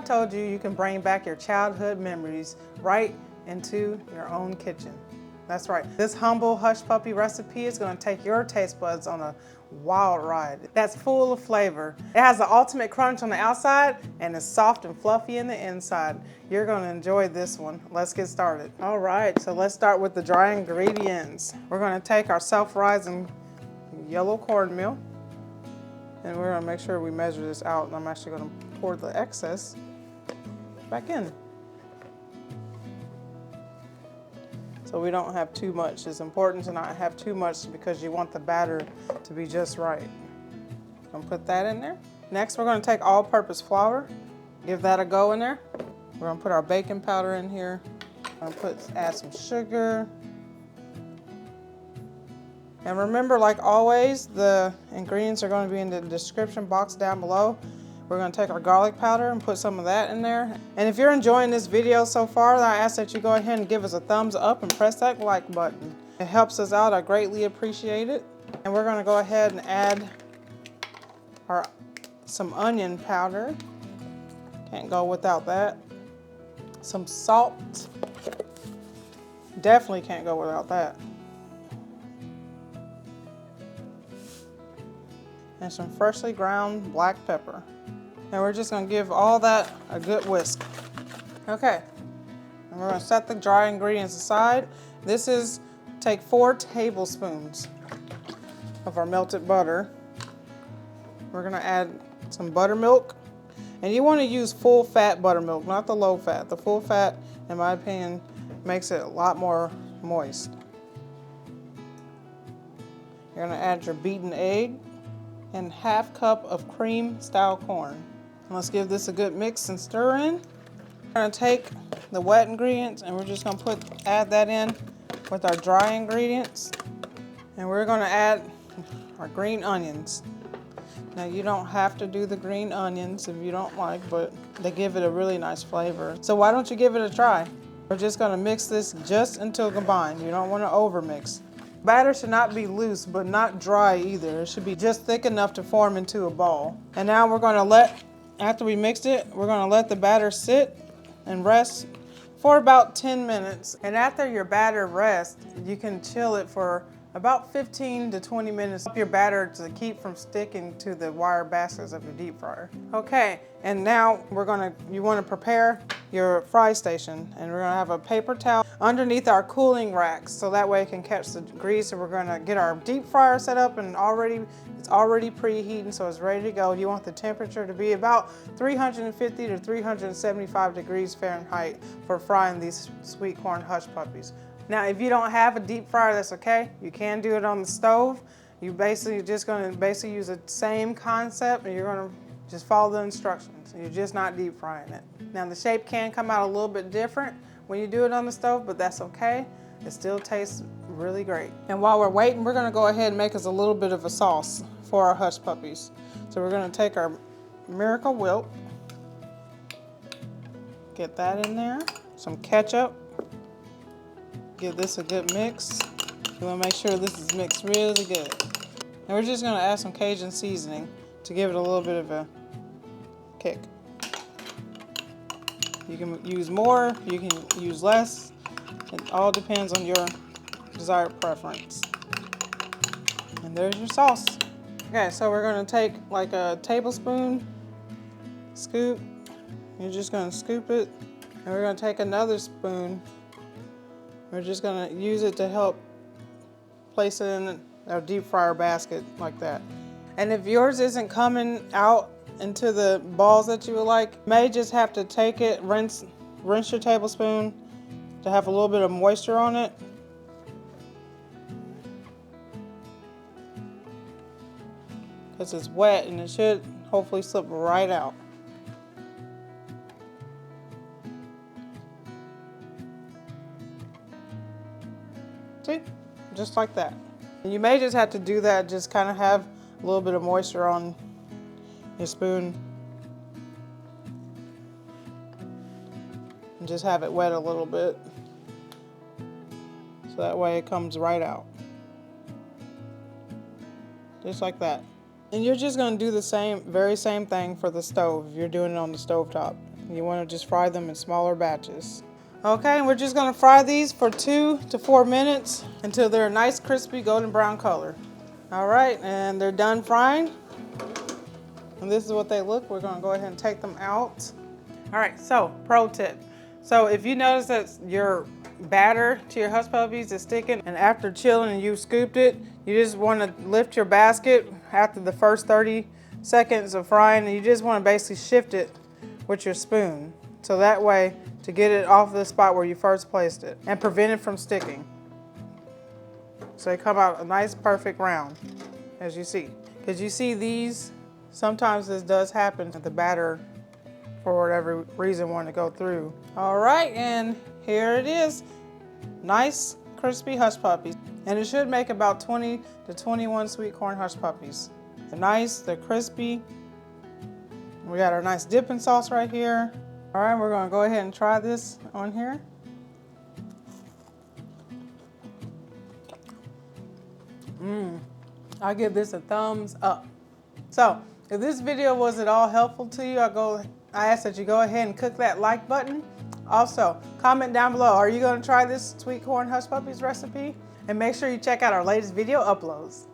told you, you can bring back your childhood memories right into your own kitchen. That's right. This humble hush puppy recipe is going to take your taste buds on a wild ride. That's full of flavor. It has the ultimate crunch on the outside and is soft and fluffy in the inside. You're going to enjoy this one. Let's get started. All right, so let's start with the dry ingredients. We're going to take our self-rising yellow cornmeal, and we're going to make sure we measure this out. And I'm actually going to pour the excess back in, so we don't have too much. It's important to not have too much because you want the batter to be just right. I'm gonna put that in there. Next, we're gonna take all-purpose flour, give that a go in there. We're gonna put our baking powder in here. I'm gonna add some sugar. And remember, like always, the ingredients are gonna be in the description box down below. We're going to take our garlic powder and put some of that in there. And if you're enjoying this video so far, I ask that you go ahead and give us a thumbs up and press that like button. It helps us out. I greatly appreciate it. And we're going to go ahead and add some onion powder. Can't go without that. Some salt. Definitely can't go without that. And some freshly ground black pepper. And we're just gonna give all that a good whisk. Okay, and we're gonna set the dry ingredients aside. This is, take 4 tablespoons of our melted butter. We're gonna add some buttermilk. And you wanna use full fat buttermilk, not the low fat. The full fat, in my opinion, makes it a lot more moist. You're gonna add your beaten egg and ½ cup of cream style corn. Let's give this a good mix and stir in. We're gonna take the wet ingredients and we're just gonna add that in with our dry ingredients. And we're gonna add our green onions. Now you don't have to do the green onions if you don't like, but they give it a really nice flavor. So why don't you give it a try? We're just gonna mix this just until combined. You don't wanna over mix. Batter should not be loose, but not dry either. It should be just thick enough to form into a ball. And now we're gonna after we mixed it, we're gonna let the batter sit and rest for about 10 minutes. And after your batter rests, you can chill it for about 15 to 20 minutes. Help your batter to keep from sticking to the wire baskets of your deep fryer. Okay, and now you wanna prepare your fry station, and we're gonna have a paper towel underneath our cooling racks so that way it can catch the grease. And we're gonna get our deep fryer set up, and it's already preheating, so it's ready to go. You want the temperature to be about 350 to 375 degrees Fahrenheit for frying these sweet corn hush puppies. Now, if you don't have a deep fryer, that's okay. You can do it on the stove. You're just gonna use the same concept, and you're gonna just follow the instructions. You're just not deep frying it. Now, the shape can come out a little bit different when you do it on the stove, but that's okay. It still tastes really great. And while we're waiting, we're gonna go ahead and make us a little bit of a sauce for our hush puppies. So we're gonna take our Miracle Whip, get that in there, some ketchup. Give this a good mix. You want to make sure this is mixed really good. And we're just going to add some Cajun seasoning to give it a little bit of a kick. You can use more, you can use less. It all depends on your desired preference. And there's your sauce. Okay, so we're going to take like a tablespoon scoop. You're just going to scoop it. And we're going to take another spoon. We're just gonna use it to help place it in our deep fryer basket like that. And if yours isn't coming out into the balls that you would like, you may just have to take it, rinse your tablespoon to have a little bit of moisture on it. Because it's wet and it should hopefully slip right out. See? Just like that. And you may just have to do that, just kind of have a little bit of moisture on your spoon. And just have it wet a little bit. So that way it comes right out. Just like that. And you're just going to do the very same thing for the stove if you're doing it on the stove top. You want to just fry them in smaller batches. Okay, and we're just going to fry these for 2 to 4 minutes until they're a nice crispy golden brown color. All right, and they're done frying. And this is what they look. We're going to go ahead and take them out. All right, so pro tip. So if you notice that your batter to your hush puppies is sticking, and after chilling and you scooped it, you just want to lift your basket after the first 30 seconds of frying, and you just want to basically shift it with your spoon. So that way, to get it off the spot where you first placed it and prevent it from sticking. So they come out a nice perfect round, as you see. Because you see these, sometimes this does happen that the batter, for whatever reason, want to go through. All right, and here it is. Nice, crispy hush puppies. And it should make about 20 to 21 sweet corn hush puppies. They're nice, they're crispy. We got our nice dipping sauce right here. All right, we're gonna go ahead and try this on here. I give this a thumbs up. So, if this video was at all helpful to you, I ask that you go ahead and click that like button. Also, comment down below, are you gonna try this sweet corn hush puppies recipe? And make sure you check out our latest video uploads.